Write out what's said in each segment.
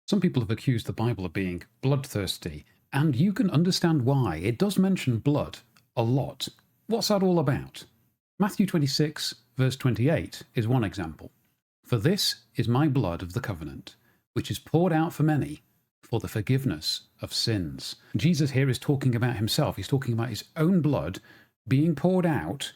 Some people have accused the Bible of being bloodthirsty, and you can understand why. It does mention blood a lot. What's that all about? Matthew 26, verse 28 is one example. For this is my blood of the covenant, which is poured out for many for the forgiveness of sins. Jesus here is talking about himself. He's talking about his own blood being poured out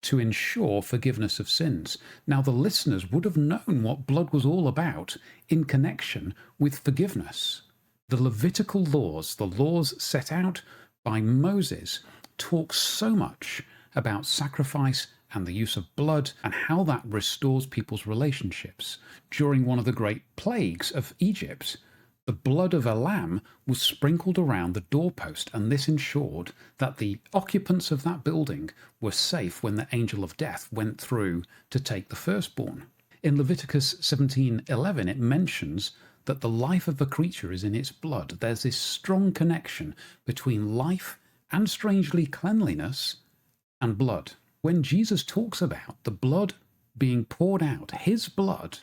to ensure forgiveness of sins. Now, the listeners would have known what blood was all about in connection with forgiveness. The Levitical laws, the laws set out by Moses, talk so much about sacrifice and the use of blood and how that restores people's relationships. During one of the great plagues of Egypt, the blood of a lamb was sprinkled around the doorpost, and this ensured that the occupants of that building were safe when the angel of death went through to take the firstborn. In Leviticus 17:11, it mentions that the life of a creature is in its blood. There's this strong connection between life and, strangely, cleanliness and blood. When Jesus talks about the blood being poured out, his blood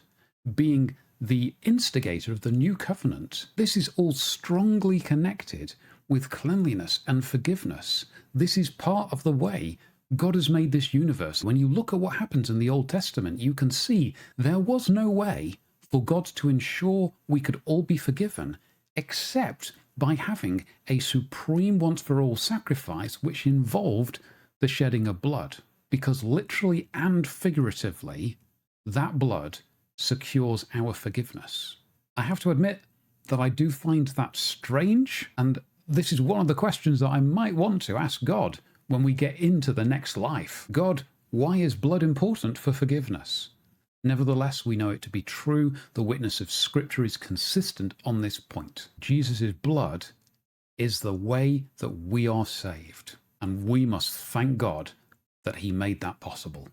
being the instigator of the new covenant, this is all strongly connected with cleanliness and forgiveness. This is part of the way God has made this universe. When you look at what happens in the Old Testament, you can see there was no way for God to ensure we could all be forgiven except by having a supreme once-for-all sacrifice which involved the shedding of blood. Because literally and figuratively, that blood secures our forgiveness. I have to admit that I do find that strange, and this is one of the questions that I might want to ask God when we get into the next life. God, why is blood important for forgiveness? Nevertheless, we know it to be true. The witness of Scripture is consistent on this point. Jesus' blood is the way that we are saved, and we must thank God that he made that possible.